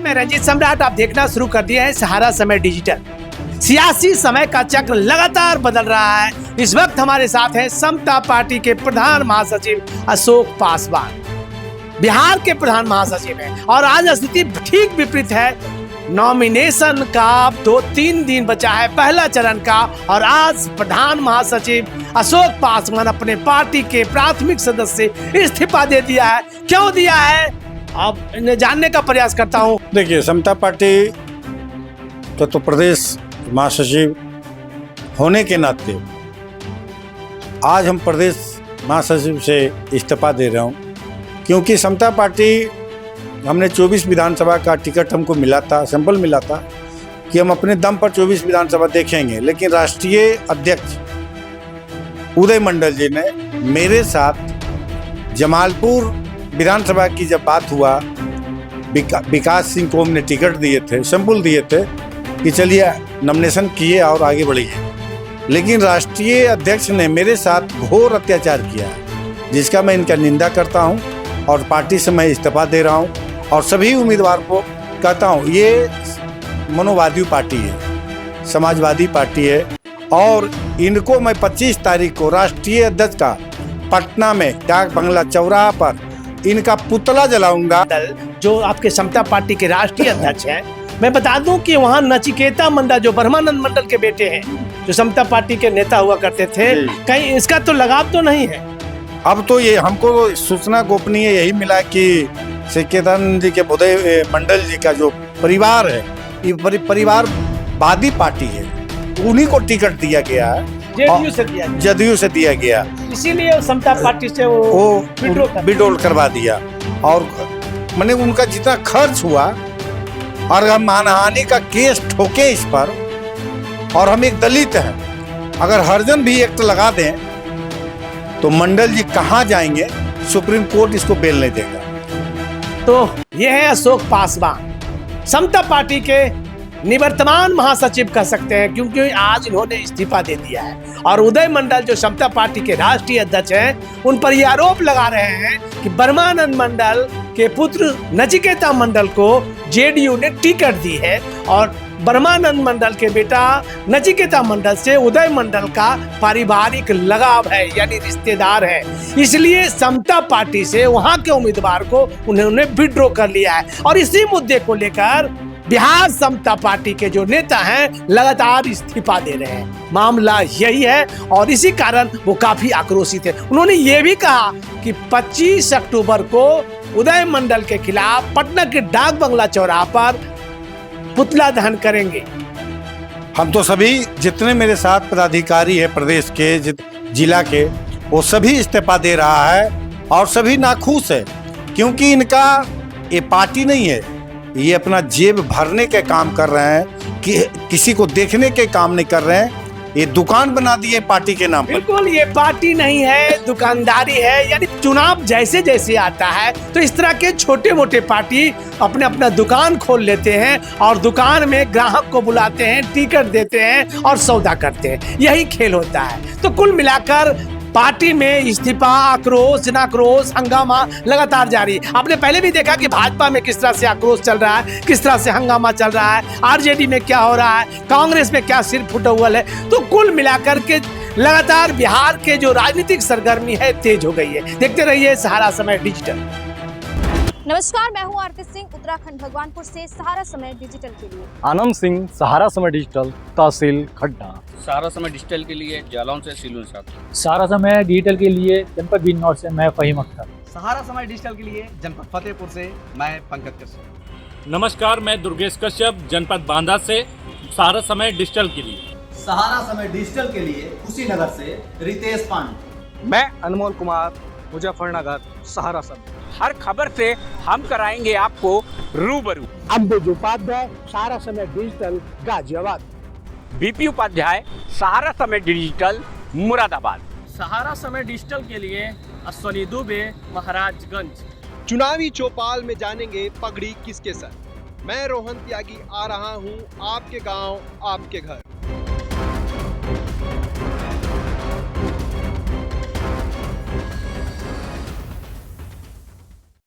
मैं रंजीत सम्राट, आप देखना शुरू कर दिया है सहारा समय डिजिटल। सियासी समय का चक्र लगातार बदल रहा है। इस वक्त हमारे साथ हैं समता पार्टी के प्रधान महासचिव अशोक पासवान, बिहार के प्रधान महासचिव हैं और आज स्थिति ठीक विपरीत है। नॉमिनेशन का 2-3 दिन बचा है, पहला चरण का, और आज प्रधान महासचिव अशोक पासवान अपने पार्टी के प्राथमिक सदस्य से इस्तीफा दे दिया है। क्यों दिया है, अब इन्हें जानने का प्रयास करता हूं। देखिए, समता पार्टी तो प्रदेश महासचिव होने के नाते आज हम प्रदेश महासचिव से इस्तीफा दे रहा हूं, क्योंकि समता पार्टी हमने 24 विधानसभा का टिकट हमको मिला था, सैंपल मिला था कि हम अपने दम पर 24 विधानसभा देखेंगे, लेकिन राष्ट्रीय अध्यक्ष उदय मंडल जी ने मेरे साथ जमालपुर विधानसभा की जब बात हुआ, विकास सिंह को हमने टिकट दिए थे, सैंपल दिए थे कि चलिए नॉमिनेशन किए और आगे बढ़िए, लेकिन राष्ट्रीय अध्यक्ष ने मेरे साथ घोर अत्याचार किया है, जिसका मैं इनका निंदा करता हूं और पार्टी से मैं इस्तीफा दे रहा हूं और सभी उम्मीदवार को कहता हूं, ये मनोवादी पार्टी है, समाजवादी पार्टी है और इनको मैं 25 तारीख को राष्ट्रीय अध्यक्ष का पटना में डाक बंगला चौराहा पर इनका पुतला जलाऊंगा। जो आपके समता पार्टी के राष्ट्रीय अध्यक्ष हैं, मैं बता दूं कि वहाँ नचिकेता मंडल जो ब्रह्मानंद मंडल के बेटे हैं, जो समता पार्टी के नेता हुआ करते थे, कहीं इसका तो लगाव तो नहीं है? अब तो ये हमको सूचना गोपनीय यही मिला कि सिकेतानंद जी के उदय मंडल जी का जो परिवार है, ये परिवारवादी पार्टी है, उन्हीं को टिकट दिया गया है, जदयू से दिया गया, इसीलिए समता पार्टी से वो विड्रॉल करवा दिया। और मैंने उनका जितना खर्च हुआ और हम मानहानि का केस ठोके इस पर, और हम एक दलित हैं, अगर हरजन भी एक्ट लगा दें तो मंडल जी कहाँ जाएंगे, सुप्रीम कोर्ट इसको बेल नहीं देगा। तो ये है अशोक पासवान, समता पार्टी के निवर्तमान महासचिव कह सकते हैं, क्योंकि आज इन्होंने इस्तीफा दे दिया है। और उदय मंडल जो समता पार्टी के राष्ट्रीय अध्यक्ष हैं, उन पर यह आरोप लगा रहे हैं कि ब्रह्मानंद मंडल के पुत्र नचिकेता मंडल को जेडीयू ने टिकट दी है और ब्रह्मानंद मंडल के बेटा नचिकेता मंडल से उदय मंडल का पारिवारिक लगाव है, यानी रिश्तेदार है, इसलिए समता पार्टी से वहां के उम्मीदवार को उन्होंने विड्रॉ कर लिया है। और इसी मुद्दे को लेकर बिहार समता पार्टी के जो नेता हैं लगातार इस्तीफा दे रहे हैं। मामला यही है और इसी कारण वो काफी आक्रोशित है। उन्होंने ये भी कहा कि 25 अक्टूबर को उदय मंडल के खिलाफ पटना के डाक बंगला चौराहा पर पुतला दहन करेंगे। हम तो सभी जितने मेरे साथ पदाधिकारी है प्रदेश के, जिला के, वो सभी इस्तीफा दे रहा है और सभी नाखुश है, क्योंकि इनका ये पार्टी नहीं है, ये अपना जेब भरने के काम कर रहे हैं, कि किसी को देखने के काम नहीं कर रहे हैं, ये दुकान बना दी है पार्टी के नाम पर। बिल्कुल, ये पार्टी नहीं है, दुकानदारी है। यानी चुनाव जैसे जैसे आता है तो इस तरह के छोटे मोटे पार्टी अपना दुकान खोल लेते हैं और दुकान में ग्राहक को बुलाते हैं, टिकट देते हैं और सौदा करते हैं, यही खेल होता है। तो कुल मिलाकर पार्टी में इस्तीफा, आक्रोश, जनाक्रोश, हंगामा लगातार जारी है। आपने पहले भी देखा कि भाजपा में किस तरह से आक्रोश चल रहा है, किस तरह से हंगामा चल रहा है, आरजेडी में क्या हो रहा है, कांग्रेस में क्या सिर फुटौल है। तो कुल मिलाकर के लगातार बिहार के जो राजनीतिक सरगर्मी है तेज हो गई है। देखते रहिए सहारा समय डिजिटल। नमस्कार, मैं हूं आरती सिंह, उत्तराखंड भगवानपुर से सहारा समय डिजिटल के लिए। आनंद सिंह, सहारा समय डिजिटल, तहसील खड्डा। सहारा समय डिजिटल के लिए जालौन से सिलून साहब। सहारा समय डिजिटल के लिए जनपद बिजनौर से मैं फहीम अख्तर। सहारा समय डिजिटल के लिए जनपद फतेहपुर से मैं पंकज कश्यप। नमस्कार, मैं दुर्गेश कश्यप, जनपद बांदा से सहारा समय डिजिटल के लिए। सहारा समय डिजिटल के लिए कुशीनगर से रितेश पांडे। मैं अनमोल कुमार, मुजफ्फरनगर, सहारा समय। हर खबर से हम कराएंगे आपको रूबरू। अंबुज उपाध्याय, सहारा समय डिजिटल, गाजियाबाद। बीपी उपाध्याय, सहारा समय डिजिटल, मुरादाबाद। सहारा समय डिजिटल के लिए अश्वनी दुबे, महाराजगंज। चुनावी चौपाल में जानेंगे पगड़ी किसके सर। मैं रोहन त्यागी आ रहा हूं आपके गांव आपके घर।